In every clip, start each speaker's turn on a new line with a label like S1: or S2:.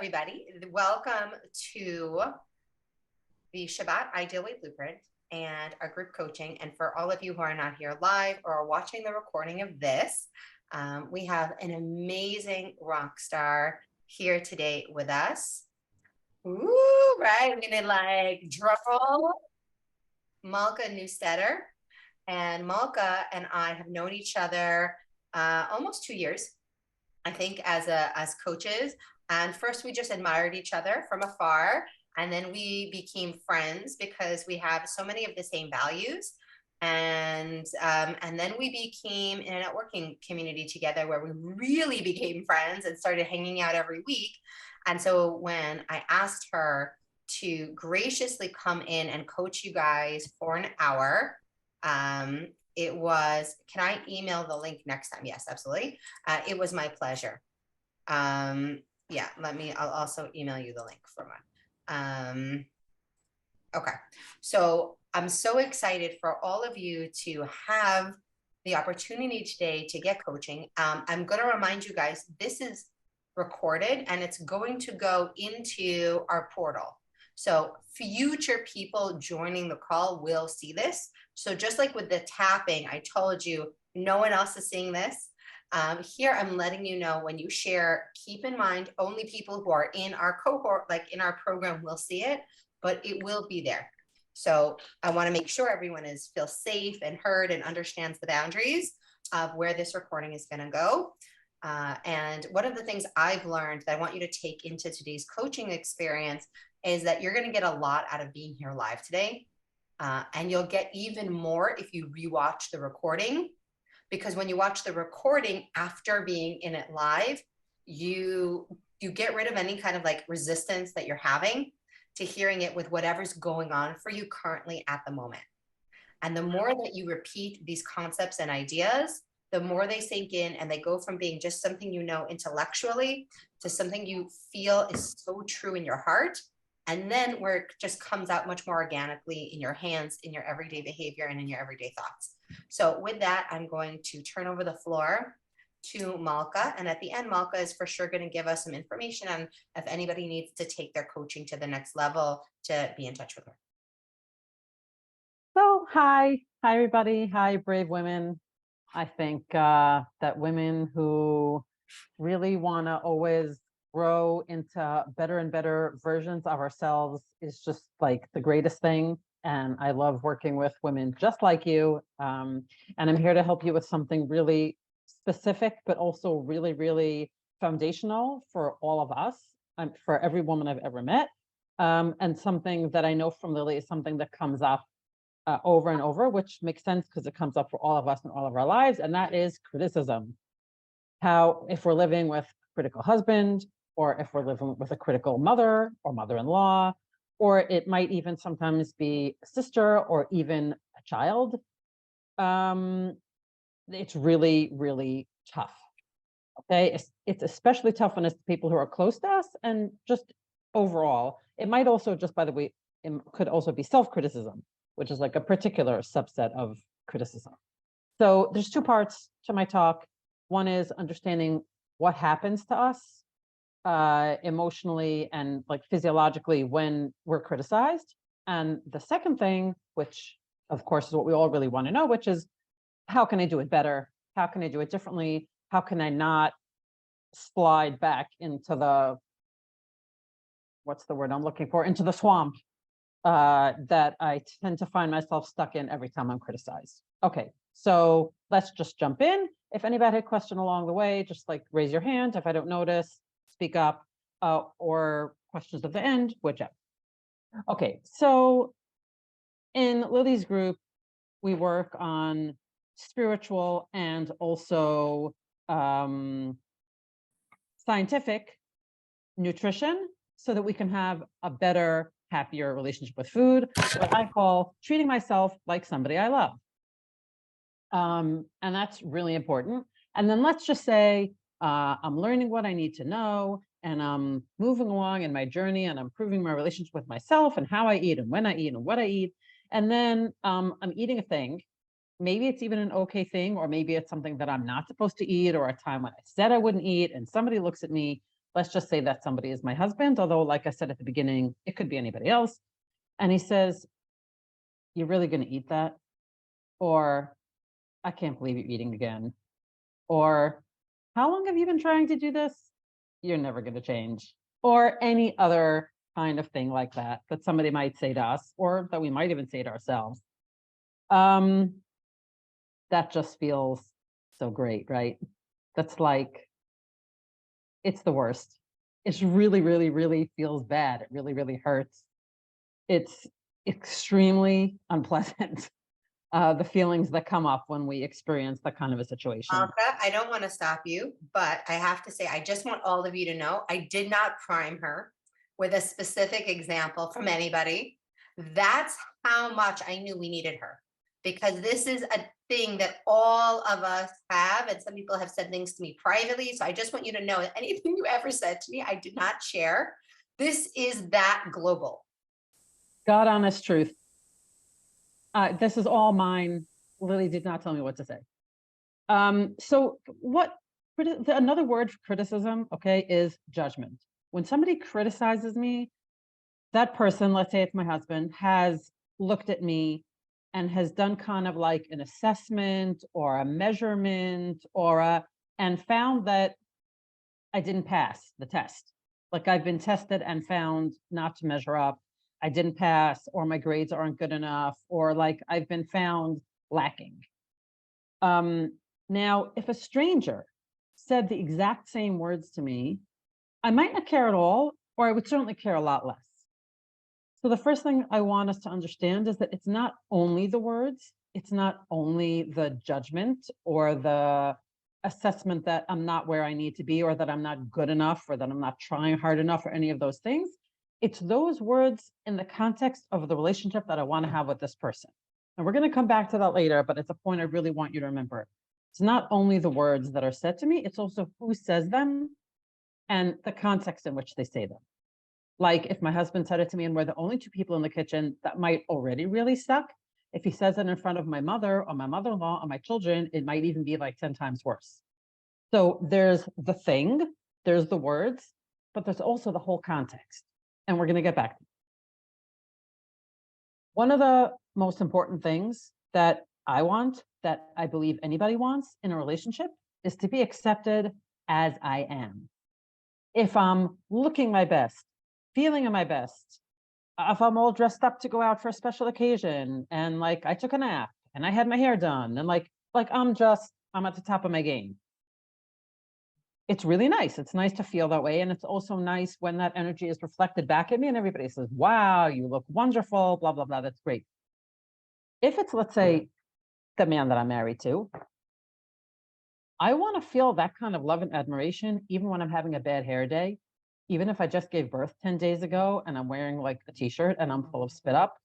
S1: everybody. Welcome to the Shabbat Ideal Weight Blueprint and our group coaching. And for all of you who are not here live or are watching the recording of this, we have an amazing rock star here today with us. Ooh, right. I'm going to like drum roll. Malka Nuestadter. And Malka and I have known each other almost 2 years, I think, as coaches. And first we just admired each other from afar. And then we became friends because we have so many of the same values. And then we became in a networking community together where we really became friends and started hanging out every week. And so when I asked her to graciously come in and coach you guys for an hour, it was, can I email the link next time? Yes, absolutely. It was my pleasure. Yeah, I'll also email you the link for one. Okay, so I'm so excited for all of you to have the opportunity today to get coaching. I'm going to remind you guys, this is recorded and it's going to go into our portal. So future people joining the call will see this. So just like with the tapping, I told you, no one else is seeing this. Here, I'm letting you know when you share, keep in mind, only people who are in our cohort, like in our program, will see it, but it will be there. So I want to make sure everyone feels safe and heard and understands the boundaries of where this recording is going to go. And one of the things I've learned that I want you to take into today's coaching experience is that you're going to get a lot out of being here live today. And you'll get even more if you rewatch the recording, because when you watch the recording after being in it live, you get rid of any kind of like resistance that you're having to hearing it with whatever's going on for you currently at the moment. And the more that you repeat these concepts and ideas, the more they sink in and they go from being just something you know intellectually to something you feel is so true in your heart. And then where it just comes out much more organically in your hands, in your everyday behavior, and in your everyday thoughts. So with that, I'm going to turn over the floor to Malka. And at the end, Malka is for sure going to give us some information on if anybody needs to take their coaching to the next level, to be in touch with her.
S2: So, hi everybody. Hi, brave women. I think that women who really want to always grow into better and better versions of ourselves is just like the greatest thing. And I love working with women just like you. And I'm here to help you with something really specific, but also really, really foundational for all of us, for every woman I've ever met. And something that I know from Lily is something that comes up over and over, which makes sense because it comes up for all of us in all of our lives, and that is criticism. How, if we're living with a critical husband, or if we're living with a critical mother or mother-in-law, or it might even sometimes be a sister or even a child, it's really, really tough. Okay, it's especially tough when it's people who are close to us, and just overall, it might also, just by the way, it could also be self-criticism, which is like a particular subset of criticism. So there's two parts to my talk. One is understanding what happens to us emotionally and like physiologically when we're criticized. And the second thing, which of course is what we all really want to know, which is how can I do it better? How can I do it differently? How can I not slide back into the, what's the word I'm looking for, into the swamp that I tend to find myself stuck in every time I'm criticized. Okay, so let's just jump in. If anybody had a question along the way, just like raise your hand. If I don't notice, speak up, or questions at the end, whichever. Okay, so in Lily's group, we work on spiritual and also scientific nutrition so that we can have a better, happier relationship with food, what I call treating myself like somebody I love. And that's really important. And then let's just say I'm learning what I need to know, and I'm moving along in my journey, and I'm improving my relationship with myself and how I eat and when I eat and what I eat. And then I'm eating a thing. Maybe it's even an okay thing, or maybe it's something that I'm not supposed to eat, or a time when I said I wouldn't eat, and somebody looks at me Let's just say that somebody is my husband, although, like I said at the beginning, it could be anybody else. And he says, "You're really going to eat that?" Or, "I can't believe you're eating again." Or, "How long have you been trying to do this? You're never going to change." Or any other kind of thing like that, that somebody might say to us, or that we might even say to ourselves. Um, that just feels so great, right? That's like, it's the worst. It's really, really, really feels bad. It really, really hurts. It's extremely unpleasant. The feelings that come up when we experience that kind of a situation.
S1: Malka, I don't want to stop you, but I have to say, I just want all of you to know I did not prime her with a specific example from anybody. That's how much I knew we needed her, because this is a thing that all of us have. And some people have said things to me privately. So I just want you to know that anything you ever said to me, I did not share. This is that global.
S2: God honest truth. This is all mine. Lily did not tell me what to say. So what another word for criticism, okay, is judgment. When somebody criticizes me, that person, let's say it's my husband, has looked at me and has done kind of like an assessment or a measurement and found that I didn't pass the test. Like I've been tested and found not to measure up. I didn't pass, or my grades aren't good enough, or like I've been found lacking. Um, Now, if a stranger said the exact same words to me, I might not care at all, or I would certainly care a lot less. So the first thing I want us to understand is that it's not only the words, it's not only the judgment or the assessment that I'm not where I need to be, or that I'm not good enough, or that I'm not trying hard enough, or any of those things. It's those words in the context of the relationship that I want to have with this person. And we're going to come back to that later, but it's a point I really want you to remember. It's not only the words that are said to me, it's also who says them and the context in which they say them. Like if my husband said it to me and we're the only two people in the kitchen, that might already really suck. If he says it in front of my mother or my mother-in-law or my children, it might even be like 10 times worse. So there's the thing, there's the words, but there's also the whole context. And we're going to get back to it. One of the most important things that I want, that I believe anybody wants in a relationship, is to be accepted as I am. If I'm looking my best, feeling my best, if I'm all dressed up to go out for a special occasion and like I took a nap and I had my hair done and like I'm at the top of my game. It's really nice. It's nice to feel that way. And it's also nice when that energy is reflected back at me and everybody says, "Wow, you look wonderful, blah, blah, blah." That's great. If it's, let's say, the man that I'm married to, I want to feel that kind of love and admiration, even when I'm having a bad hair day, even if I just gave birth 10 days ago and I'm wearing like a t-shirt and I'm full of spit up.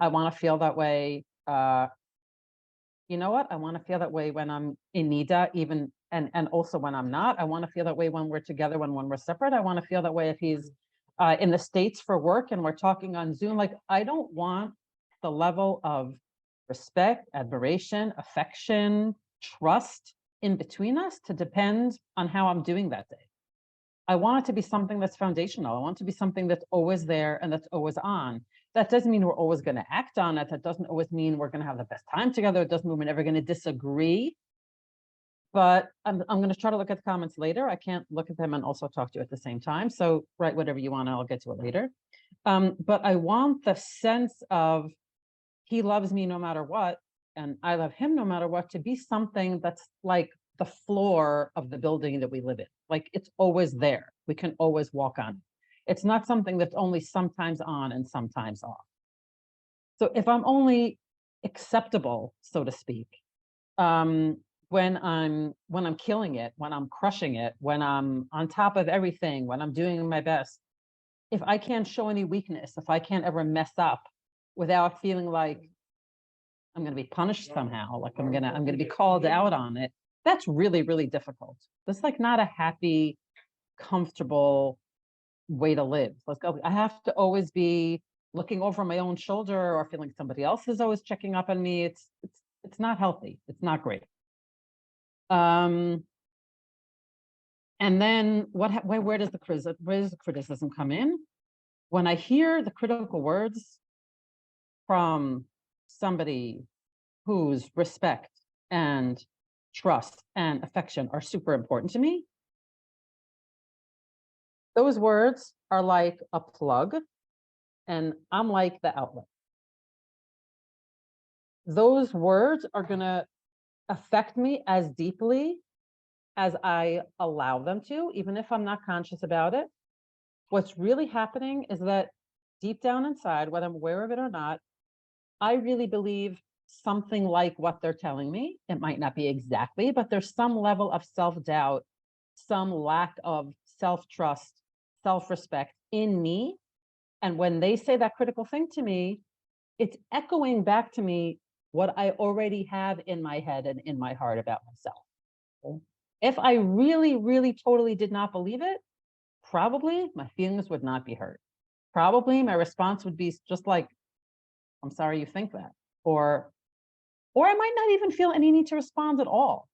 S2: I want to feel that way. You know what? I want to feel that way when I'm in Nida, even and also when I'm not. I want to feel that way when we're together, when we're separate. I want to feel that way if he's in the States for work and we're talking on Zoom. Like I don't want the level of respect, admiration, affection, trust in between us to depend on how I'm doing that day. I want it to be something that's foundational. I want it to be something that's always there and that's always on. That doesn't mean we're always going to act on it. That doesn't always mean we're going to have the best time together. It doesn't mean we're never going to disagree. But I'm going to try to look at the comments later. I can't look at them and also talk to you at the same time. So write whatever you want. I'll get to it later. But I want the sense of he loves me no matter what, and I love him no matter what, to be something that's like the floor of the building that we live in. Like it's always there. We can always walk on. It's not something that's only sometimes on and sometimes off. So if I'm only acceptable, so to speak, when I'm killing it, when I'm crushing it, when I'm on top of everything, when I'm doing my best, if I can't show any weakness, if I can't ever mess up without feeling like I'm going to be punished somehow, like I'm going to be called out on it, that's really, really difficult. That's like not a happy, comfortable way to live. Let's go. I have to always be looking over my own shoulder or feeling somebody else is always checking up on me. It's not healthy. It's not great. And then where does the criticism come in? When I hear the critical words from somebody whose respect and trust and affection are super important to me, those words are like a plug, and I'm like the outlet. Those words are going to affect me as deeply as I allow them to, even if I'm not conscious about it. What's really happening is that deep down inside, whether I'm aware of it or not, I really believe something like what they're telling me. It might not be exactly, but there's some level of self-doubt, some lack of self-trust, self-respect in me. And when they say that critical thing to me, it's echoing back to me what I already have in my head and in my heart about myself. If I really, really totally did not believe it, probably my feelings would not be hurt. Probably my response would be just like, I'm sorry you think that. Or I might not even feel any need to respond at all.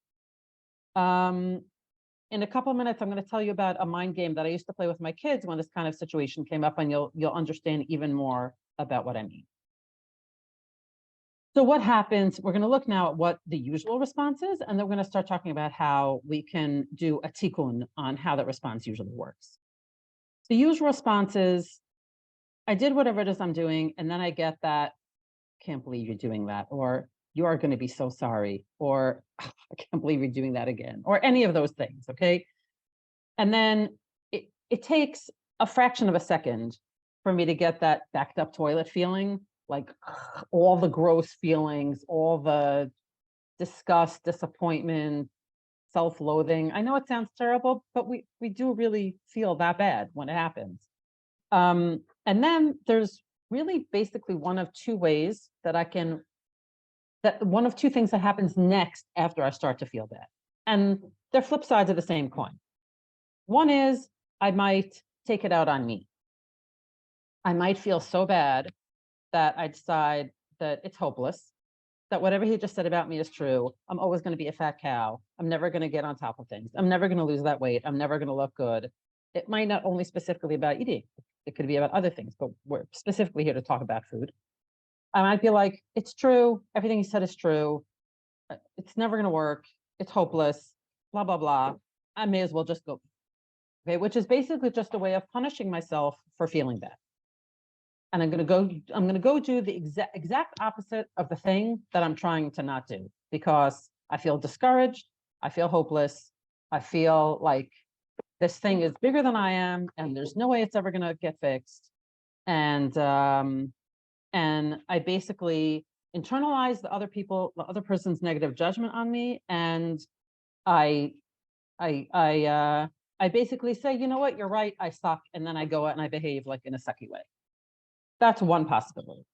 S2: In a couple of minutes, I'm going to tell you about a mind game that I used to play with my kids when this kind of situation came up, and you'll understand even more about what I mean. So what happens, we're going to look now at what the usual response is, and then we're going to start talking about how we can do a tikkun on how that response usually works. The usual response is, I did whatever it is I'm doing, and then I get that, can't believe you're doing that, or you are going to be so sorry, or I can't believe you're doing that again, or any of those things, okay? And then it takes a fraction of a second for me to get that backed up toilet feeling, like all the gross feelings, all the disgust, disappointment, self-loathing. I know it sounds terrible, but we do really feel that bad when it happens. And then there's really basically one of two ways that one of two things that happens next after I start to feel bad. And they're flip sides of the same coin. One is I might take it out on me. I might feel so bad that I decide that it's hopeless, that whatever he just said about me is true. I'm always going to be a fat cow. I'm never going to get on top of things. I'm never going to lose that weight. I'm never going to look good. It might not only specifically about eating. It could be about other things, but we're specifically here to talk about food. I might be like, it's true. Everything he said is true. It's never going to work. It's hopeless, blah, blah, blah. I may as well just go. Okay, which is basically just a way of punishing myself for feeling bad. And I'm going to go do the exact opposite of the thing that I'm trying to not do, because I feel discouraged. I feel hopeless. I feel like this thing is bigger than I am, and there's no way it's ever going to get fixed. And I basically internalize the other person's negative judgment on me, and I basically say, you know what, you're right, I suck, and then I go out and I behave like in a sucky way. That's one possibility.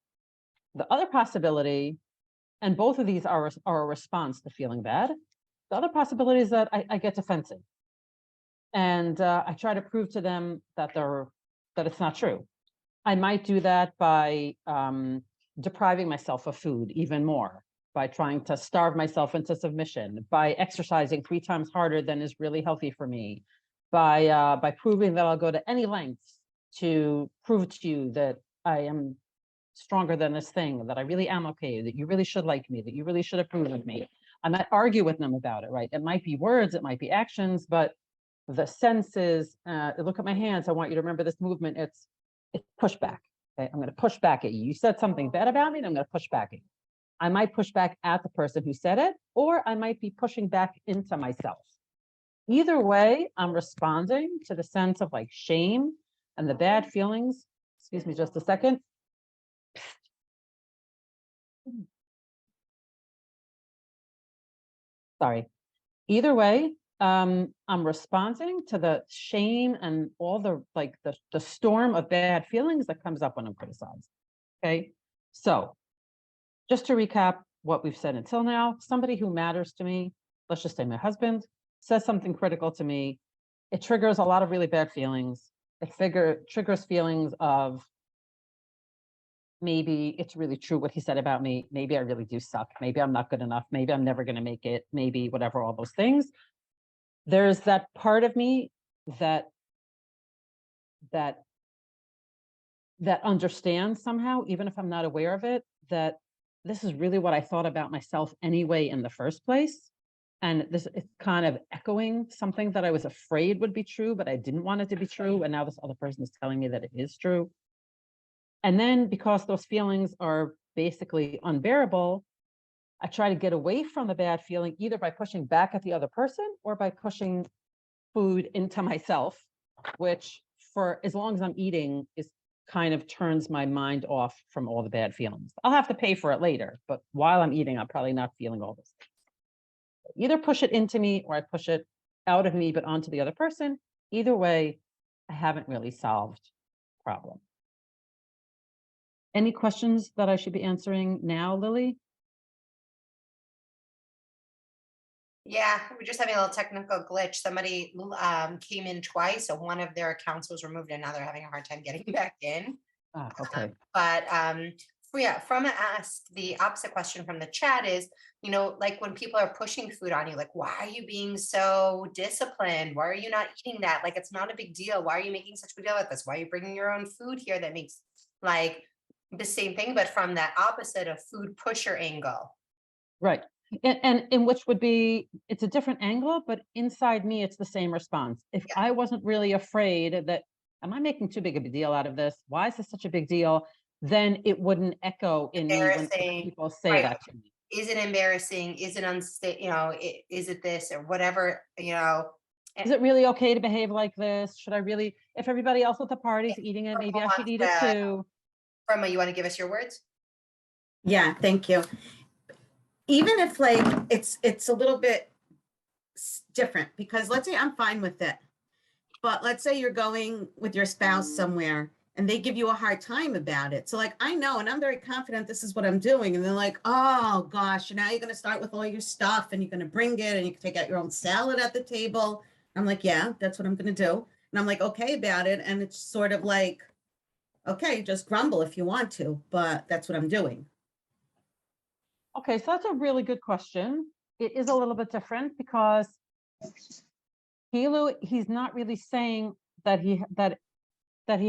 S2: The other possibility, and both of these are a response to feeling bad. The other possibility is that I get defensive, and I try to prove to them that it's not true. I might do that by depriving myself of food even more, by trying to starve myself into submission, by exercising 3 times harder than is really healthy for me, by proving that I'll go to any lengths to prove to you that I am stronger than this thing, that I really am okay, that you really should like me, that you really should approve of me. I might argue with them about it, right? It might be words, it might be actions, but the senses, look at my hands, I want you to remember this movement, it's pushback. Okay? I'm going to push back at you. You said something bad about me, and I'm going to push back at you. I might push back at the person who said it, or I might be pushing back into myself. Either way, I'm responding to the sense of like shame and the bad feelings. Excuse me just a second. Sorry. Either way, I'm responding to the shame and all the storm of bad feelings that comes up when I'm criticized. Okay. So just to recap what we've said until now, somebody who matters to me, let's just say my husband, says something critical to me. It triggers a lot of really bad feelings. It triggers feelings of maybe it's really true what he said about me. Maybe I really do suck. Maybe I'm not good enough. Maybe I'm never going to make it. Maybe whatever, all those things. there's that part of me that that that understands somehow, even if I'm not aware of it, that this is really what I thought about myself anyway in the first place. And this it's kind of echoing something that I was afraid would be true, but I didn't want it to be true. And now this other person is telling me that it is true. And then because those feelings are basically unbearable, I try to get away from the bad feeling either by pushing back at the other person or by pushing food into myself, which for as long as I'm eating is kind of turns my mind off from all the bad feelings. I'll have to pay for it later, but while I'm eating, I'm probably not feeling all this. Either push it into me or I push it out of me, but onto the other person. Either way, I haven't really solved the problem. Any questions that I should be answering now, Lily?
S1: Yeah, we're just having a little technical glitch. Somebody came in twice, so one of their accounts was removed, and now they're having a hard time getting back in.
S2: Okay.
S1: But yeah, from ask the opposite question from the chat is, like when people are pushing food on you, like, why are you being so disciplined? Why are you not eating that? Like, it's not a big deal. Why are you making such a big deal with this? Why are you bringing your own food here? That makes like the same thing, but from that opposite of food pusher angle.
S2: Right. And in which would be, it's a different angle, but inside me, it's the same response. If
S1: Yeah.
S2: I wasn't really afraid that, am I making too big of a deal out of this? Why is this such a big deal? Then it wouldn't echo in me when other
S1: Embarrassing,
S2: people say
S1: right?
S2: that to me.
S1: Is it embarrassing? Is it unstable? Is it this or whatever?
S2: Is it really okay to behave like this? Should I really, if everybody else at the party's eating it, maybe I should eat it too.
S1: Firma, you want to give us your words?
S3: Yeah, thank you. Even if like it's a little bit different, because let's say I'm fine with it, but let's say you're going with your spouse somewhere and they give you a hard time about it. So like I know, and I'm very confident this is what I'm doing, and they're like, oh gosh, now you're going to start with all your stuff and you're going to bring it and you can take out your own salad at the table. I'm like, yeah, that's what I'm going to do. And I'm like, okay about it. And it's sort of like, okay, just grumble if you want to, but that's what I'm doing.
S2: Okay, so that's a really good question. It is a little bit different because he's not really saying that he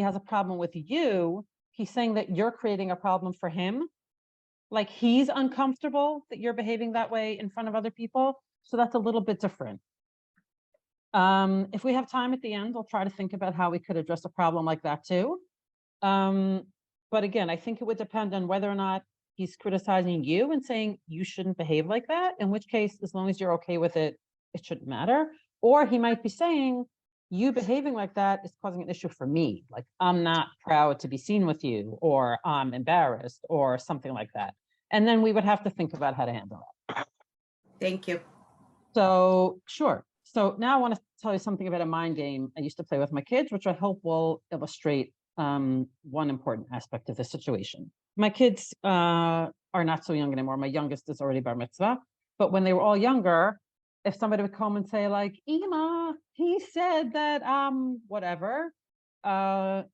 S2: has a problem with you. He's saying that you're creating a problem for him. Like he's uncomfortable that you're behaving that way in front of other people. So that's a little bit different. If we have time at the end, I'll try to think about how we could address a problem like that too. But again, I think it would depend on whether or not he's criticizing you and saying you shouldn't behave like that, in which case, as long as you're okay with it, it shouldn't matter. Or he might be saying you behaving like that is causing an issue for me. Like I'm not proud to be seen with you, or I'm embarrassed, or something like that. And then we would have to think about how to handle it.
S3: Thank you.
S2: So sure. So now I want to tell you something about a mind game I used to play with my kids, which I hope will illustrate one important aspect of the situation. My kids are not so young anymore. My youngest is already bar mitzvah. But when they were all younger, if somebody would come and say like, Ima, he said that whatever, I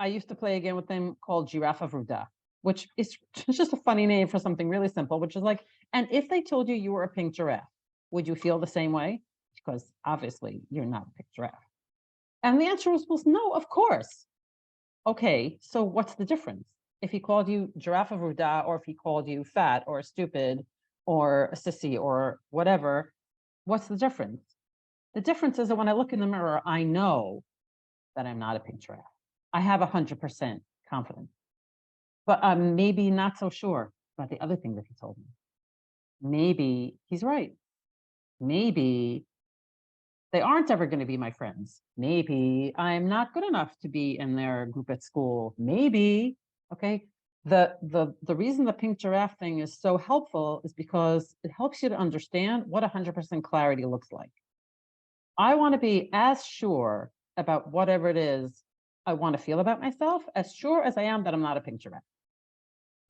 S2: used to play a game with them called Giraffe Avruda, which is just a funny name for something really simple, which is like, and if they told you you were a pink giraffe, would you feel the same way? Because obviously you're not a pink giraffe. And the answer was no, of course. Okay, so what's the difference? If he called you Giraffe Avruda, or if he called you fat or stupid or a sissy or whatever, what's the difference? The difference is that when I look in the mirror, I know that I'm not a pink giraffe. I have 100% confidence, but I'm maybe not so sure about the other thing that he told me. Maybe he's right. Maybe they aren't ever going to be my friends. Maybe I'm not good enough to be in their group at school. Maybe, okay. The reason the pink giraffe thing is so helpful is because it helps you to understand what 100% clarity looks like. I want to be as sure about whatever it is I want to feel about myself, as sure as I am that I'm not a pink giraffe.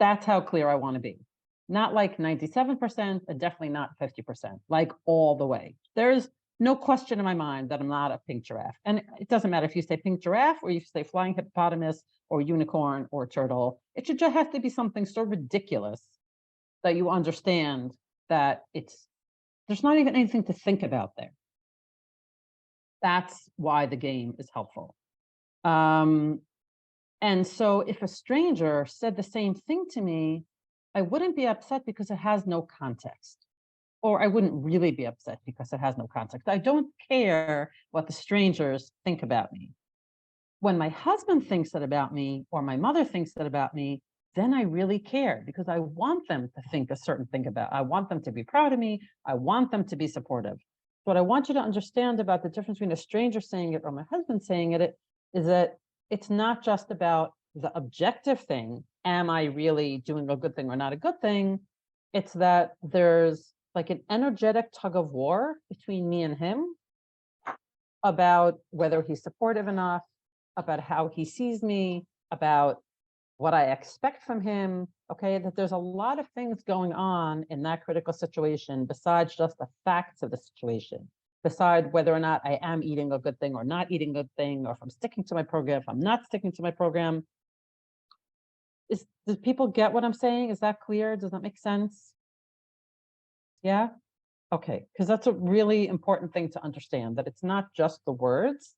S2: That's how clear I want to be. Not like 97%, and definitely not 50%, like all the way. There's no question in my mind that I'm not a pink giraffe. And it doesn't matter if you say pink giraffe or you say flying hippopotamus or unicorn or turtle. It should just have to be something so ridiculous that you understand that there's not even anything to think about there. That's why the game is helpful. And so if a stranger said the same thing to me, I wouldn't be upset because it has no context. Or I wouldn't really be upset because it has no context. I don't care what the strangers think about me. When my husband thinks that about me, or my mother thinks that about me, then I really care because I want them to think a certain thing about. I want them to be proud of me. I want them to be supportive. What I want you to understand about the difference between a stranger saying it or my husband saying it is that it's not just about the objective thing. Am I really doing a good thing or not a good thing? It's that there's like an energetic tug of war between me and him about whether he's supportive enough, about how he sees me, about what I expect from him. Okay, that there's a lot of things going on in that critical situation besides just the facts of the situation, beside whether or not I am eating a good thing or not eating a good thing, or if I'm sticking to my program, if I'm not sticking to my program. Does people get what I'm saying? Is that clear? Does that make sense? Yeah? Okay, because that's a really important thing to understand, that it's not just the words.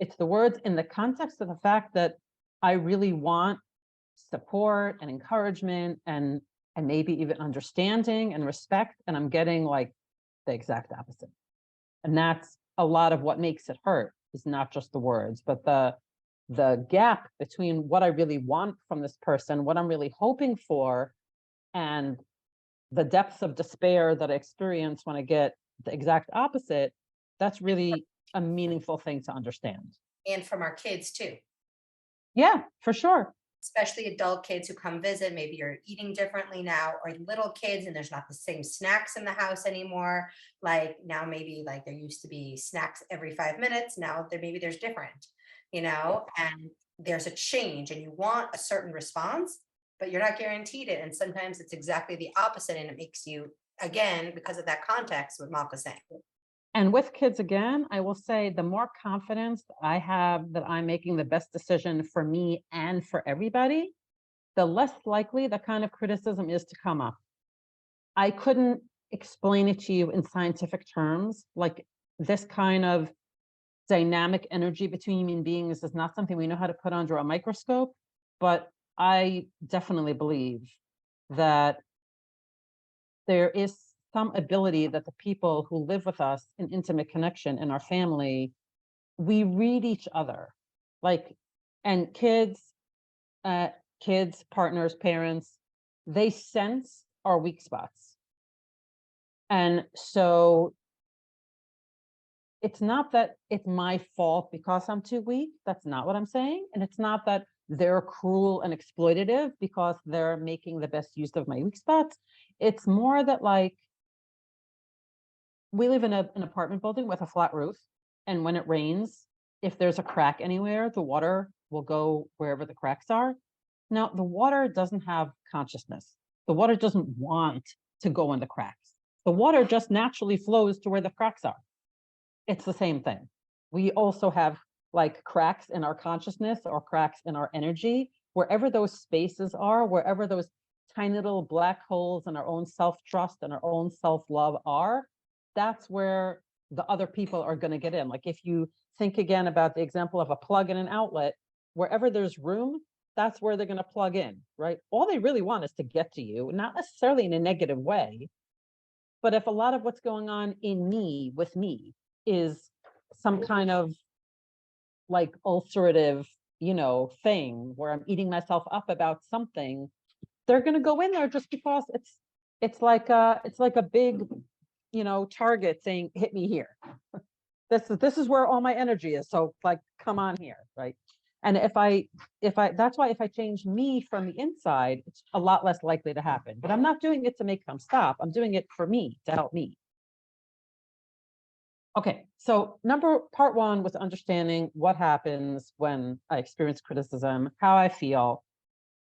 S2: It's the words in the context of the fact that I really want support and encouragement and maybe even understanding and respect, and I'm getting like the exact opposite. And that's a lot of what makes it hurt, is not just the words, but the gap between what I really want from this person, what I'm really hoping for, and the depths of despair that I experience when I get the exact opposite. That's really a meaningful thing to understand.
S1: And from our kids too.
S2: Yeah, for sure.
S1: Especially adult kids who come visit. Maybe you're eating differently now, or little kids and there's not the same snacks in the house anymore. Like now, maybe like there used to be snacks every 5 minutes. Now there's different, and there's a change and you want a certain response, but you're not guaranteed it. And sometimes it's exactly the opposite. And it makes you, again, because of that context, what Malka's saying.
S2: And with kids, again, I will say the more confidence I have that I'm making the best decision for me and for everybody, the less likely that kind of criticism is to come up. I couldn't explain it to you in scientific terms. Like this kind of dynamic energy between human beings is not something we know how to put under a microscope, but I definitely believe that there is some ability that the people who live with us in intimate connection in our family, we read each other, like, and kids, partners, parents, they sense our weak spots. And so it's not that it's my fault because I'm too weak. That's not what I'm saying. And it's not that they're cruel and exploitative because they're making the best use of my weak spots. It's more that like, we live in an apartment building with a flat roof. And when it rains, if there's a crack anywhere, the water will go wherever the cracks are. Now, the water doesn't have consciousness. The water doesn't want to go in the cracks. The water just naturally flows to where the cracks are. It's the same thing. We also have like cracks in our consciousness or cracks in our energy, wherever those spaces are, wherever those tiny little black holes in our own self-trust and our own self-love are, that's where the other people are going to get in. Like if you think again about the example of a plug and an outlet, wherever there's room, that's where they're going to plug in, right? All they really want is to get to you, not necessarily in a negative way. But if a lot of what's going on in me, with me, is some kind of like ulcerative, thing where I'm eating myself up about something, they're going to go in there just because it's like a big, target saying, hit me here. This is where all my energy is. So like, come on here, right? And that's why if I change me from the inside, it's a lot less likely to happen. But I'm not doing it to make them stop. I'm doing it for me, to help me. Okay, so part one was understanding what happens when I experience criticism, how I feel.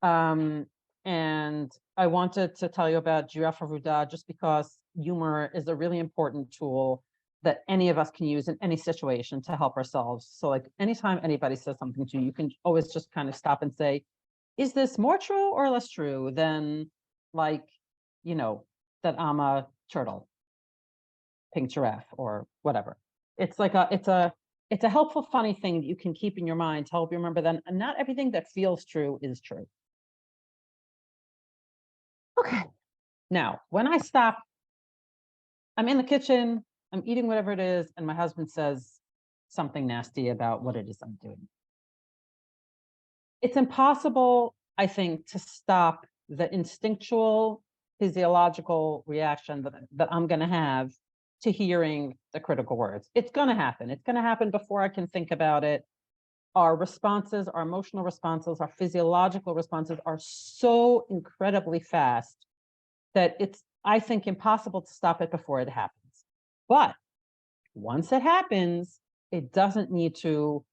S2: And I wanted to tell you about Giraffe Ruda just because humor is a really important tool that any of us can use in any situation to help ourselves. So like anytime anybody says something to you, you can always just kind of stop and say, is this more true or less true than like, that I'm a turtle, pink giraffe or whatever. It's like it's a helpful, funny thing that you can keep in your mind to help you remember that not everything that feels true is true. Okay. Now, when I stop, I'm in the kitchen, I'm eating whatever it is, and my husband says something nasty about what it is I'm doing. It's impossible, I think, to stop the instinctual physiological reaction that I'm going to have to hearing the critical words. It's going to happen. It's going to happen before I can think about it. Our responses, our emotional responses, our physiological responses are so incredibly fast that it's, I think, impossible to stop it before it happens. But once it happens, it doesn't need to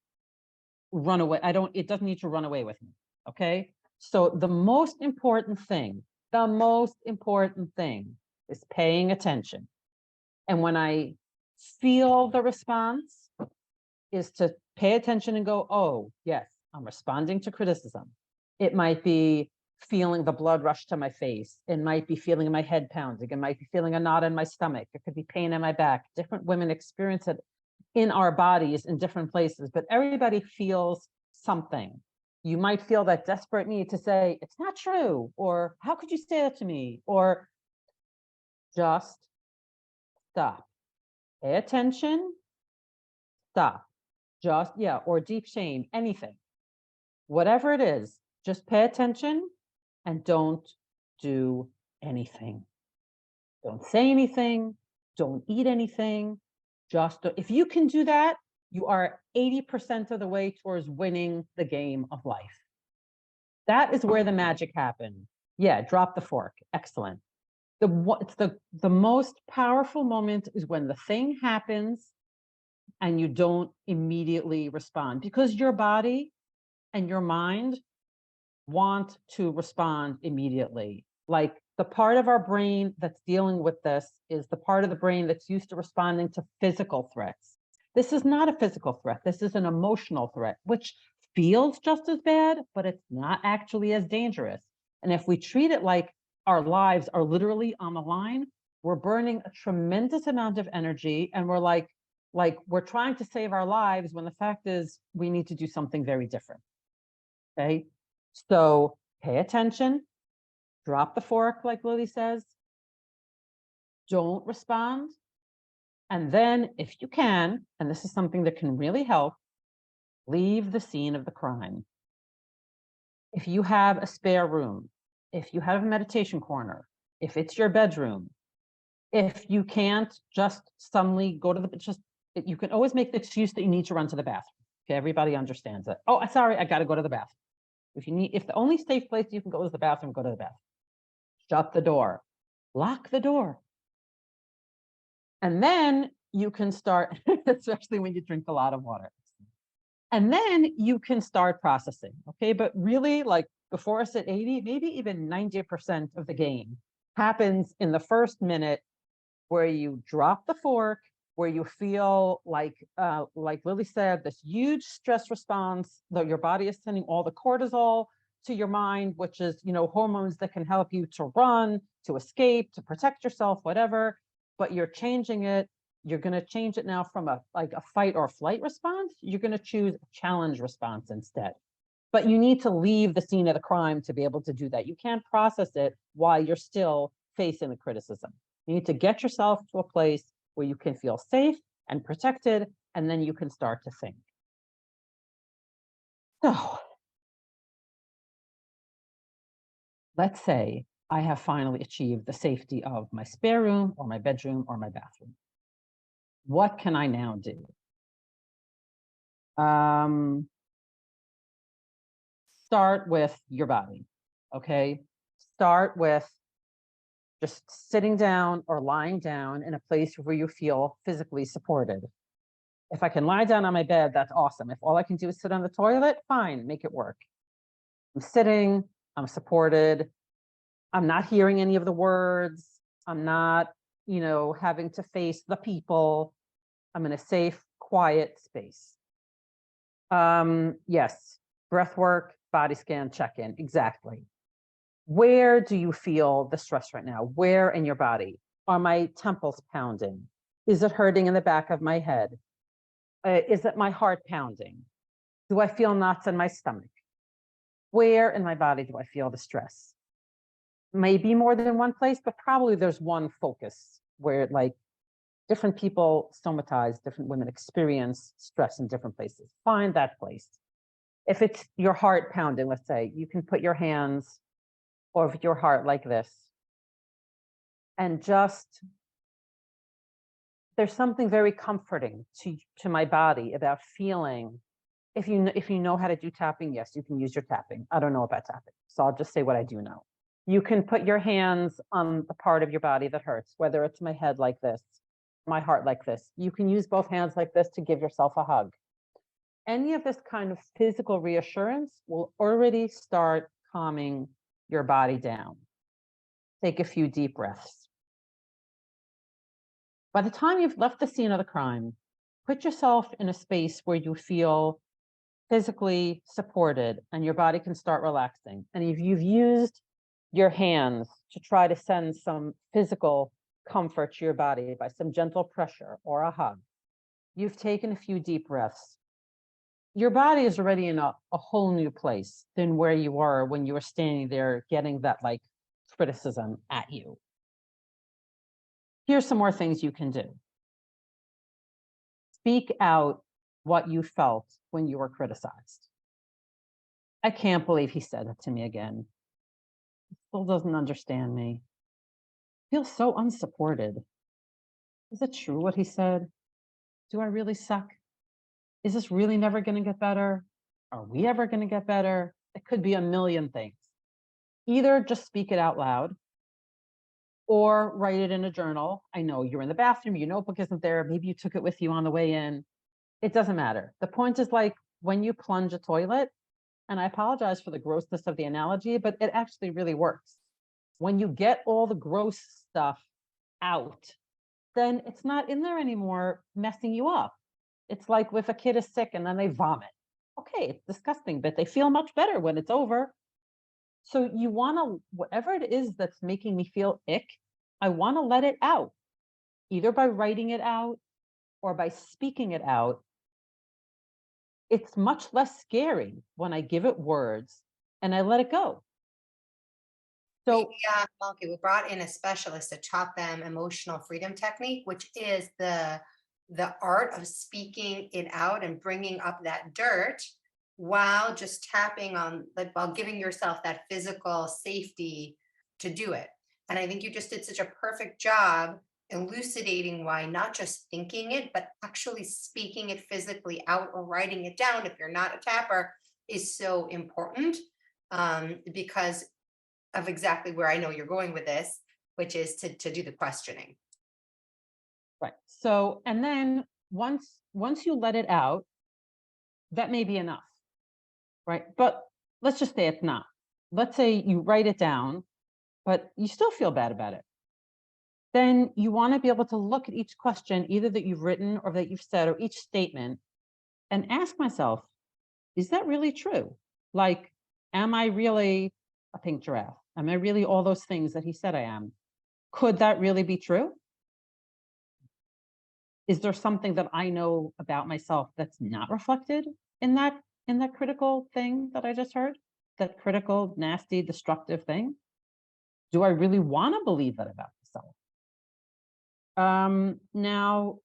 S2: run away. It doesn't need to run away with me. Okay. So the most important thing is paying attention. And when I feel the response, is to pay attention and go, oh, yes, I'm responding to criticism. It might be feeling the blood rush to my face. It might be feeling my head pounding. It might be feeling a knot in my stomach. It could be pain in my back. Different women experience it in our bodies in different places, but everybody feels something. You might feel that desperate need to say, it's not true, or how could you say that to me? Or just stop. Pay attention, stop. Just, yeah, or deep shame, anything. Whatever it is, just pay attention and don't do anything. Don't say anything, don't eat anything. Just, if you can do that, you are 80% of the way towards winning the game of life. That is where the magic happened. Yeah, drop the fork. Excellent. The most powerful moment is when the thing happens and you don't immediately respond, because your body and your mind want to respond immediately. Like the part of our brain that's dealing with this is the part of the brain that's used to responding to physical threats. This is not a physical threat. This is an emotional threat, which feels just as bad, but it's not actually as dangerous. And if we treat it like our lives are literally on the line, we're burning a tremendous amount of energy, and we're like we're trying to save our lives when the fact is we need to do something very different. Okay. So pay attention, drop the fork, like Lily says, don't respond. And then if you can, and this is something that can really help, leave the scene of the crime. If you have a spare room, if you have a meditation corner, if it's your bedroom, if you can't just suddenly go to you can always make the excuse that you need to run to the bathroom. Okay, everybody understands that. Oh, sorry, I got to go to the bathroom. If the only safe place you can go is the bathroom, go to the bathroom. Shut the door, lock the door. And then you can start, especially when you drink a lot of water. And then you can start processing, okay? But really, like before us at 80, maybe even 90% of the game happens in the first minute, where you drop the fork, where you feel like Lily said, this huge stress response, that your body is sending all the cortisol to your mind, which is, hormones that can help you to run, to escape, to protect yourself, whatever, but you're changing it. You're going to change it now from a fight or flight response. You're going to choose a challenge response instead. But you need to leave the scene of the crime to be able to do that. You can't process it while you're still facing the criticism. You need to get yourself to a place where you can feel safe and protected, and then you can start to think. So let's say I have finally achieved the safety of my spare room or my bedroom or my bathroom. What can I now do? Start with your body, okay? Start with just sitting down or lying down in a place where you feel physically supported. If I can lie down on my bed, that's awesome. If all I can do is sit on the toilet, fine, make it work. I'm sitting, I'm supported. I'm not hearing any of the words. I'm not, having to face the people. I'm in a safe, quiet space. Yes, breath work, body scan, check-in, exactly. Where do you feel the stress right now? Where in your body? Are my temples pounding? Is it hurting in the back of my head? Is it my heart pounding? Do I feel knots in my stomach? Where in my body do I feel the stress? Maybe more than one place, but probably there's one focus where like different people somatize, different women experience stress in different places. Find that place. If it's your heart pounding, let's say, you can put your hands over your heart like this. And just, there's something very comforting to my body about feeling. If you know how to do tapping, yes, you can use your tapping. I don't know about tapping, so I'll just say what I do know. You can put your hands on the part of your body that hurts, whether it's my head like this, my heart like this. You can use both hands like this to give yourself a hug. Any of this kind of physical reassurance will already start calming your body down. Take a few deep breaths. By the time you've left the scene of the crime, put yourself in a space where you feel physically supported and your body can start relaxing. And if you've used your hands to try to send some physical comfort to your body by some gentle pressure or a hug, you've taken a few deep breaths. Your body is already in a whole new place than where you were when you were standing there getting that like criticism at you. Here's some more things you can do. Speak out what you felt when you were criticized. I can't believe he said that to me again. He still doesn't understand me. I feel so unsupported. Is it true what he said? Do I really suck? Is this really never going to get better? Are we ever going to get better? It could be a million things. Either just speak it out loud or write it in a journal. I know you're in the bathroom, your notebook isn't there. Maybe you took it with you on the way in. It doesn't matter. The point is like when you plunge a toilet, and I apologize for the grossness of the analogy, but it actually really works. When you get all the gross stuff out, then it's not in there anymore messing you up. It's like if a kid is sick and then they vomit. Okay, it's disgusting, but they feel much better when it's over. So you want to, whatever it is that's making me feel ick, I want to let it out, either by writing it out or by speaking it out. It's much less scary when I give it words and I let it go. So
S1: Malka, we brought in a specialist to taught them emotional freedom technique, which is the art of speaking it out and bringing up that dirt while just tapping on, like, while giving yourself that physical safety to do it. And I think you just did such a perfect job elucidating why not just thinking it, but actually speaking it physically out or writing it down, if you're not a tapper, is so important, because of exactly where I know you're going with this, which is to do the questioning.
S2: right. So, and then once you let it out, that may be enough, right? But let's just say it's not. Let's say you write it down, but you still feel bad about it. Then you want to be able to look at each question, either that you've written or that you've said, or each statement, and ask myself, is that really true? Like, am I really a pink giraffe? Am I really all those things that he said I am? Could that really be true? Is there something that I know about myself that's not reflected in that critical thing that I just heard? That critical, nasty, destructive thing? Do I really want to believe that about myself? Now,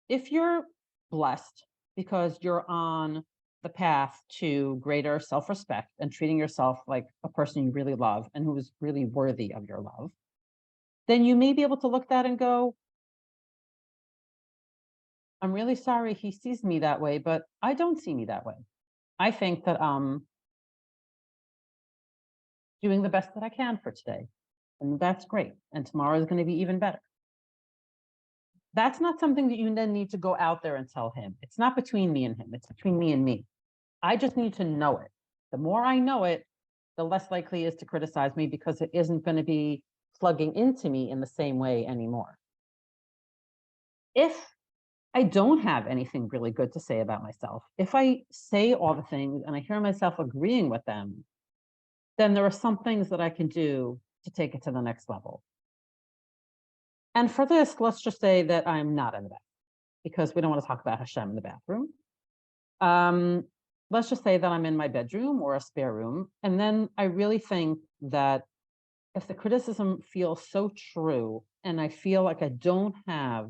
S2: if you're blessed because you're on the path to greater self-respect and treating yourself like a person you really love and who is really worthy of your love, then you may be able to look at that and go, I'm really sorry he sees me that way, but I don't see me that way. I think that I'm doing the best that I can for today. And that's great. And tomorrow is going to be even better. That's not something that you then need to go out there and tell him. It's not between me and him. It's between me and me. I just need to know it. The more I know it, the less likely he is to criticize me because it isn't going to be plugging into me in the same way anymore. If I don't have anything really good to say about myself, if I say all the things and I hear myself agreeing with them, then there are some things that I can do to take it to the next level. And for this, let's just say that I'm not in the back. because we don't want to talk about Hashem in the bathroom. Let's just say that I'm in my bedroom or a spare room. And then I really think that if the criticism feels so true and I feel like I don't have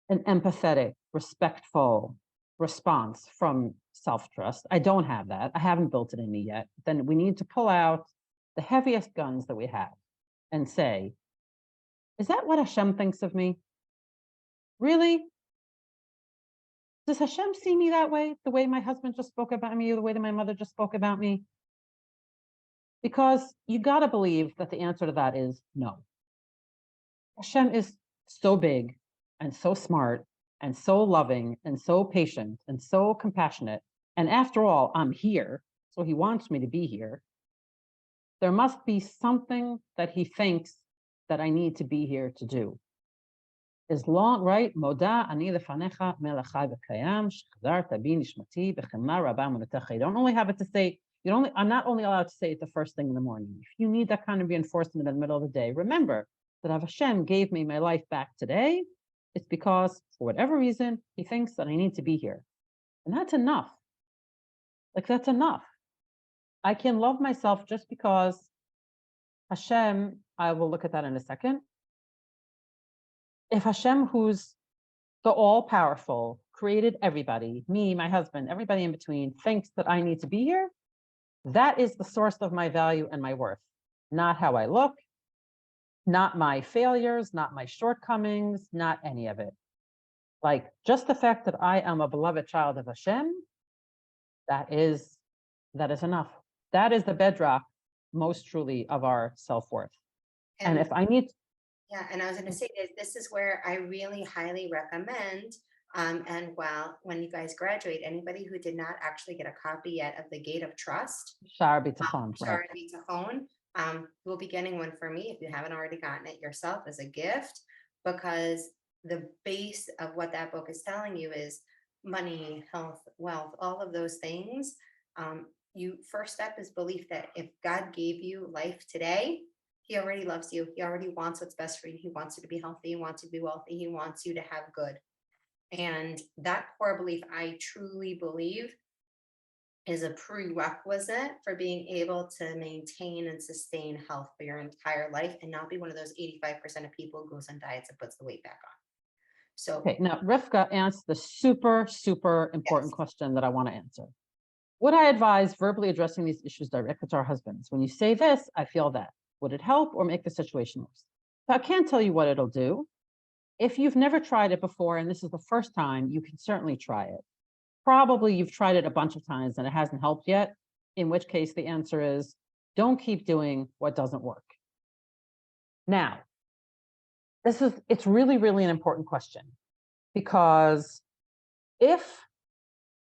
S2: an empathetic, respectful response from self-trust, I don't have that. I haven't built it in me yet. Then we need to pull out the heaviest guns that we have and say, is that what Hashem thinks of me? Really? Does Hashem see me that way? The way my husband just spoke about me, or the way that my mother just spoke about me? Because you got to believe that the answer to that is no. Hashem is so big and so smart and so loving and so patient and so compassionate. And after all, I'm here, so he wants me to be here. There must be something that he thinks that I need to be here to do. As long, right? Moda ani lefanecha melachai v'kayam shechazarta bi nishmati b'chema rabba emunatecha. You don't only have it to say, I'm not only allowed to say it the first thing in the morning. If you need that kind of reinforcement in the middle of the day, remember that if Hashem gave me my life back today, it's because for whatever reason, he thinks that I need to be here. And that's enough. Like, that's enough. I can love myself just because Hashem, I will look at that in a second. If Hashem, who's the all-powerful, created everybody, me, my husband, everybody in between, thinks that I need to be here, that is the source of my value and my worth. Not how I look, not my failures, not my shortcomings, not any of it. Like, just the fact that I am a beloved child of Hashem, that is enough. That is the bedrock, most truly, of our self-worth. And if I need...
S1: Yeah, and I was going to say this is where I really highly recommend, and when you guys graduate, anybody who did not actually get a copy yet of the Gate of Trust,
S2: Sha'ar Bitachon,
S1: Sha'ar Bitachon, you'll be getting one for me if you haven't already gotten it yourself as a gift, because the base of what that book is telling you is money, health, wealth, all of those things. First step is belief that if God gave you life today, he already loves you. He already wants what's best for you. He wants you to be healthy. He wants you to be wealthy. He wants you to have good. And that core belief, I truly believe, is a prerequisite for being able to maintain and sustain health for your entire life and not be one of those 85% of people who goes on diets and puts the weight back on. So,
S2: okay, now Rivka asked the super, super important question that I want to answer. Would I advise verbally addressing these issues directly to our husbands? When you say this, I feel that. Would it help or make the situation worse? So I can't tell you what it'll do. If you've never tried it before and this is the first time, you can certainly try it. Probably you've tried it a bunch of times and it hasn't helped yet, in which case the answer is don't keep doing what doesn't work. Now, it's really, really an important question, because if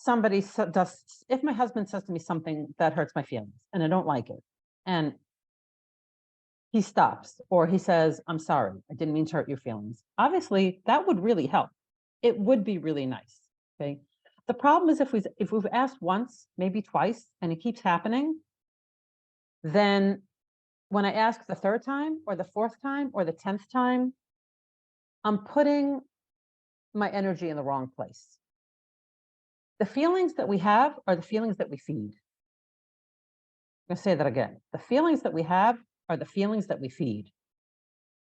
S2: my husband says to me something that hurts my feelings and I don't like it, and he stops or he says, I'm sorry, I didn't mean to hurt your feelings. Obviously, that would really help. It would be really nice, okay? The problem is if we've asked once, maybe twice, and it keeps happening, then when I ask the third time or the fourth time or the 10th time, I'm putting my energy in the wrong place. The feelings that we have are the feelings that we feed. I'm going to say that again. The feelings that we have are the feelings that we feed.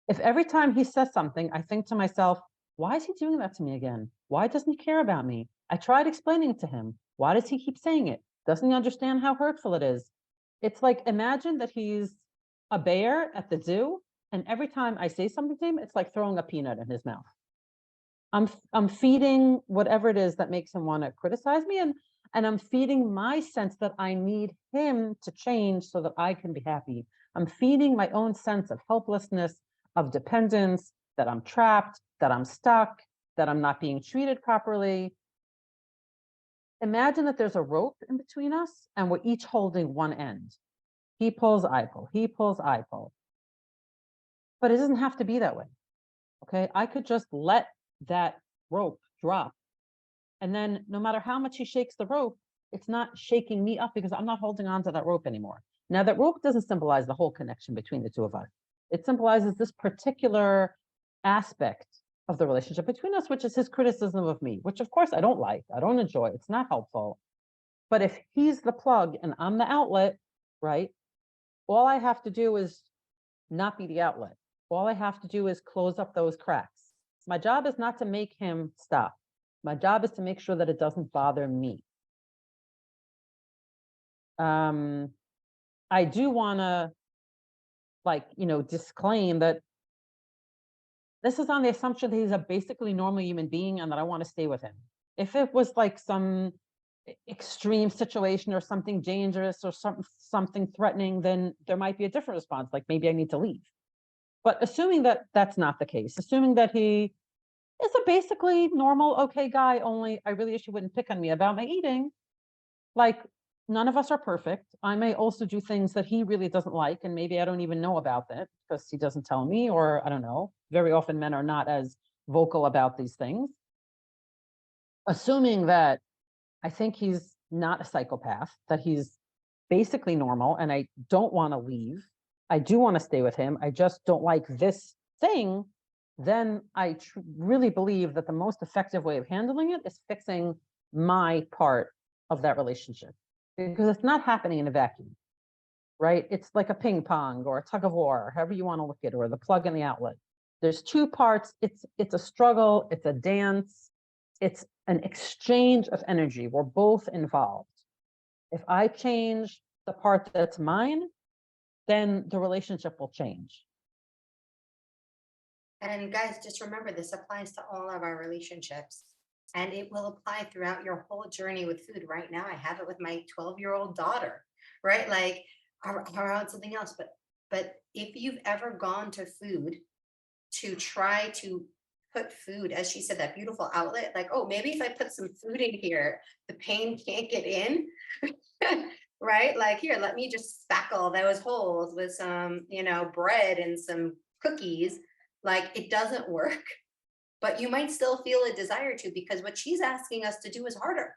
S2: If every time he says something, I think to myself, why is he doing that to me again? Why doesn't he care about me? I tried explaining it to him. Why does he keep saying it? Doesn't he understand how hurtful it is? It's like, imagine that he's a bear at the zoo, and every time I say something to him, it's like throwing a peanut in his mouth. I'm feeding whatever it is that makes him want to criticize me, and I'm feeding my sense that I need him to change so that I can be happy. I'm feeding my own sense of helplessness, of dependence, that I'm trapped, that I'm stuck, that I'm not being treated properly. Imagine that there's a rope in between us and we're each holding one end. He pulls, I pull, he pulls, I pull. But it doesn't have to be that way, okay? I could just let that rope drop. And then no matter how much he shakes the rope, it's not shaking me up because I'm not holding on to that rope anymore. Now, that rope doesn't symbolize the whole connection between the two of us. It symbolizes this particular aspect of the relationship between us, which is his criticism of me, which of course I don't like, I don't enjoy, it's not helpful. But if he's the plug and I'm the outlet, right? All I have to do is not be the outlet. All I have to do is close up those cracks. My job is not to make him stop. My job is to make sure that it doesn't bother me. I do want to, disclaim that this is on the assumption that he's a basically normal human being and that I want to stay with him. If it was like some extreme situation or something dangerous or something threatening, then there might be a different response, like maybe I need to leave. But assuming that that's not the case, assuming that he is a basically normal, okay guy, only I really wish you wouldn't pick on me about my eating. Like, none of us are perfect. I may also do things that he really doesn't like, and maybe I don't even know about that because he doesn't tell me, or I don't know. Very often men are not as vocal about these things. Assuming that I think he's not a psychopath, that he's basically normal, and I don't want to leave. I do want to stay with him. I just don't like this thing. Then I really believe that the most effective way of handling it is fixing my part of that relationship, because it's not happening in a vacuum, right? It's like a ping pong or a tug of war, however you want to look at it, or the plug and the outlet. There's two parts. It's a struggle. It's a dance. It's an exchange of energy. We're both involved. If I change the part that's mine, then the relationship will change.
S1: And guys, just remember, this applies to all of our relationships, and it will apply throughout your whole journey with food. Right now, I have it with my 12-year-old daughter, right? Like, around something else. But if you've ever gone to food to try to put food, as she said, that beautiful outlet, like, oh, maybe if I put some food in here, the pain can't get in. Right? Like, here, let me just spackle those holes with some, bread and some cookies. Like, it doesn't work, but you might still feel a desire to, because what she's asking us to do is harder.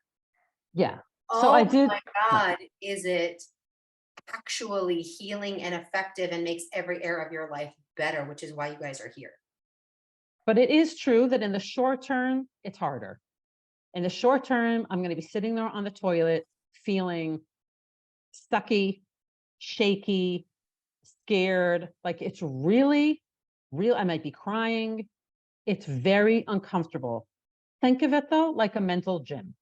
S2: Yeah.
S1: Oh,
S2: so I did.
S1: My God, is it actually healing and effective and makes every area of your life better, which is why you guys are here.
S2: But it is true that in the short term, it's harder. In the short term, I'm going to be sitting there on the toilet feeling stucky, shaky, scared. Like, it's really real. I might be crying. It's very uncomfortable. Think of it though, like a mental gym.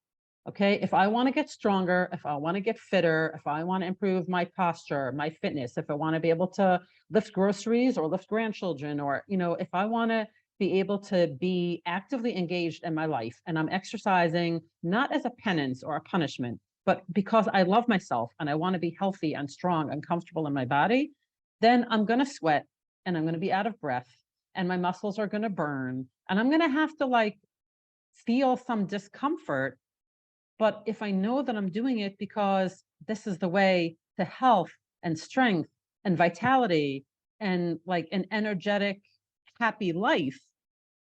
S2: Okay. If I want to get stronger, if I want to get fitter, if I want to improve my posture, my fitness, if I want to be able to lift groceries or lift grandchildren, or, if I want to be able to be actively engaged in my life, and I'm exercising not as a penance or a punishment, but because I love myself and I want to be healthy and strong and comfortable in my body, then I'm going to sweat and I'm going to be out of breath and my muscles are going to burn and I'm going to have to feel some discomfort. But if I know that I'm doing it because this is the way to health and strength and vitality and an energetic, happy life,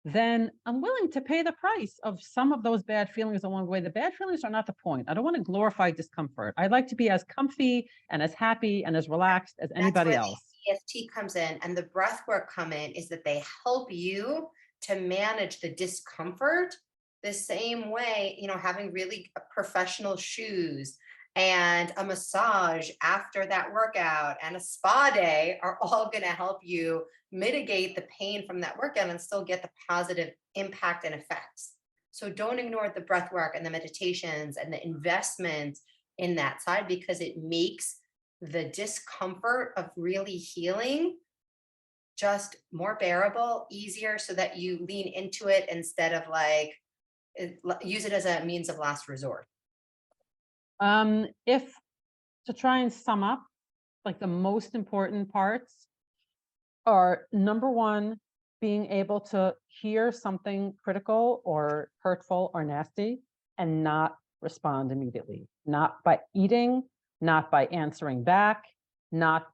S2: then I'm willing to pay the price of some of those bad feelings along the way. The bad feelings are not the point. I don't want to glorify discomfort. I'd like to be as comfy and as happy and as relaxed as anybody else.
S1: EFT comes in and the breath work come in, is that they help you to manage the discomfort the same way, having really professional shoes and a massage after that workout and a spa day are all going to help you mitigate the pain from that workout and still get the positive impact and effects. So don't ignore the breath work and the meditations and the investment in that side, because it makes the discomfort of really healing just more bearable, easier, so that you lean into it instead of use it as a means of last resort.
S2: If to try and sum up, the most important parts are, number one, being able to hear something critical or hurtful or nasty and not respond immediately, not by eating, not by answering back, not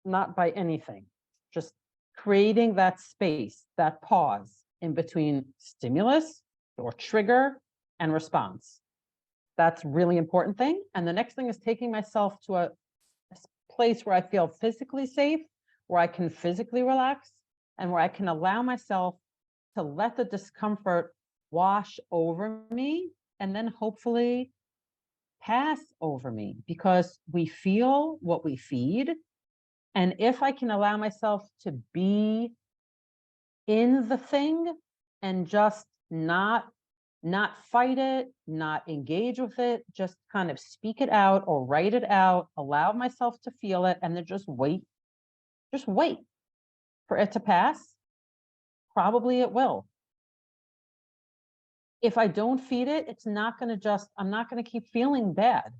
S2: by anything, just creating that space, that pause in between stimulus or trigger and response. That's really important thing. And the next thing is taking myself to a place where I feel physically safe, where I can physically relax, and where I can allow myself to let the discomfort wash over me and then hopefully pass over me, because we feel what we feed. And if I can allow myself to be in the thing and just not fight it, not engage with it, just kind of speak it out or write it out, allow myself to feel it, and then just wait for it to pass, probably it will. If I don't feed it, it's not going to just, I'm not going to keep feeling bad.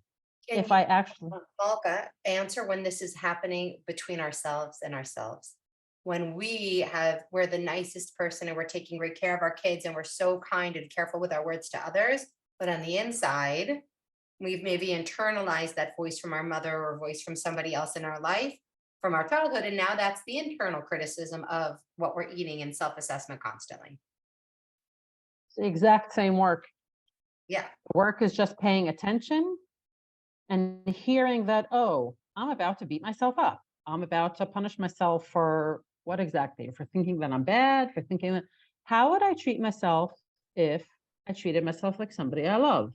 S1: Can
S2: If
S1: you,
S2: I actually,
S1: Malka, answer when this is happening between ourselves and ourselves? When we're the nicest person and we're taking great care of our kids and we're so kind and careful with our words to others, but on the inside, we've maybe internalized that voice from our mother or voice from somebody else in our life from our childhood. And now that's the internal criticism of what we're eating and self-assessment constantly.
S2: it's the exact same work.
S1: Yeah.
S2: Work is just paying attention and hearing that, oh, I'm about to beat myself up. I'm about to punish myself for what exactly? For thinking that I'm bad, for thinking that, how would I treat myself if I treated myself like somebody I love?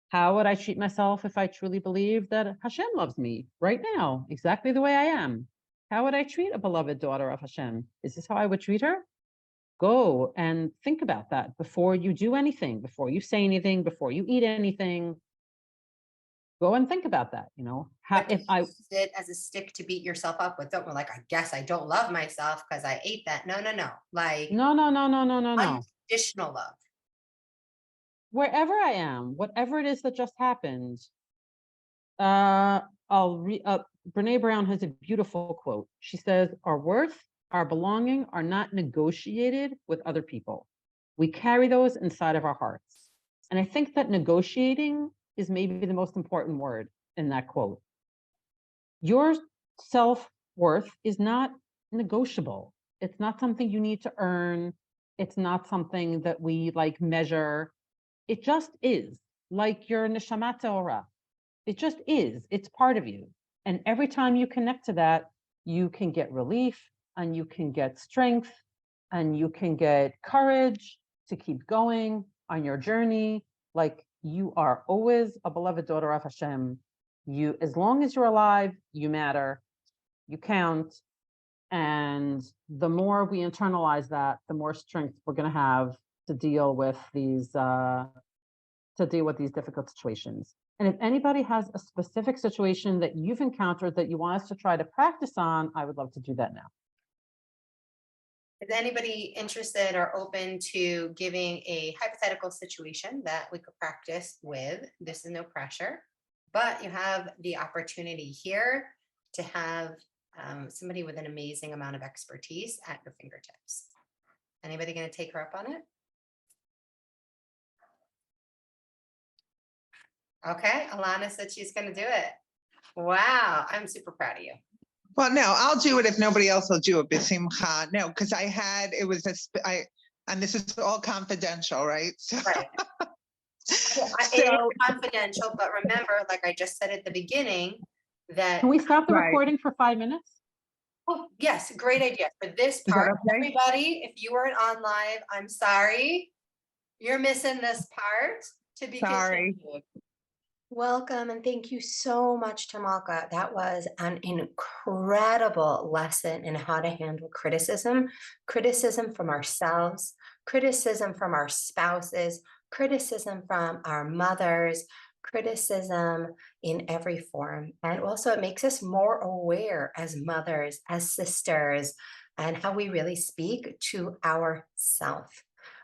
S2: How would I treat myself if I truly believed that Hashem loves me right now, exactly the way I am? How would I treat a beloved daughter of Hashem? Is this how I would treat her? Go and think about that before you do anything, before you say anything, before you eat anything. Go and think about that. How
S1: But
S2: if I
S1: use it as a stick to beat yourself up with, don't, like, I guess I don't love myself because I ate that. No. Like,
S2: no.
S1: unconditional love.
S2: Wherever I am, whatever it is that just happened, Brene Brown has a beautiful quote. She says, our worth, our belonging are not negotiated with other people. We carry those inside of our hearts. And I think that negotiating is maybe the most important word in that quote. Your self-worth is not negotiable. It's not something you need to earn. It's not something that we like measure. It just is, like your neshama teorah. It just is. It's part of you. And every time you connect to that, you can get relief and you can get strength and you can get courage to keep going on your journey. Like, you are always a beloved daughter of Hashem. You, as long as you're alive, you matter, you count. And the more we internalize that, the more strength we're going to have to deal with these difficult situations. And if anybody has a specific situation that you've encountered that you want us to try to practice on, I would love to do that now.
S1: Is anybody interested or open to giving a hypothetical situation that we could practice with? This is no pressure, but you have the opportunity here to have somebody with an amazing amount of expertise at your fingertips. Anybody going to take her up on it? Okay, Alana said she's going to do it. Wow, I'm super proud of you.
S4: Well, no, I'll do it if nobody else will do it. B'simcha. No, because and this is all confidential, right? So,
S1: Right. It is confidential, but remember, like I just said at the beginning, that
S2: Can we stop the
S4: Right.
S2: recording for 5 minutes?
S1: oh, yes, great idea. For this
S4: that
S1: part,
S4: okay?
S1: everybody, if you weren't on live, I'm sorry. You're missing this part to be
S4: Sorry.
S1: continued. Welcome and thank you so much to Malka. That was an incredible lesson in how to handle criticism from ourselves, criticism from our spouses, criticism from our mothers, criticism in every form. And also it makes us more aware as mothers, as sisters, and how we really speak to ourselves.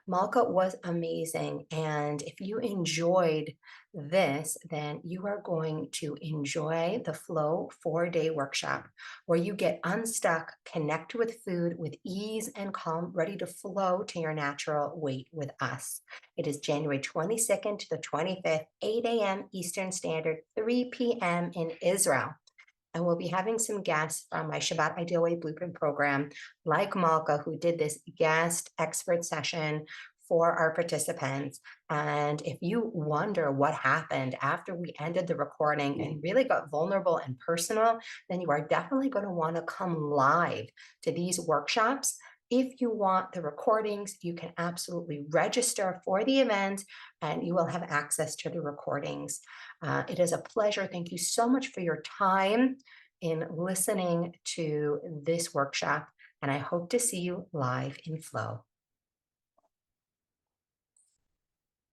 S1: Malka was amazing. And if you enjoyed this, then you are going to enjoy the Flow 4-day workshop where you get unstuck, connect with food with ease and calm, ready to flow to your natural weight with us. It is January 22nd to the 25th, 8 a.m. Eastern Standard, 3 p.m. in Israel. And we'll be having some guests from my Shabbat Ideal Weight Blueprint program, like Malka, who did this guest expert session for our participants. And if you wonder what happened after we ended the recording and really got vulnerable and personal, then you are definitely going to want to come live to these workshops if you want the recordings, you can absolutely register for the event and you will have access to the recordings. It is a pleasure. Thank you so much for your time in listening to this workshop, and I hope to see you live in Flow.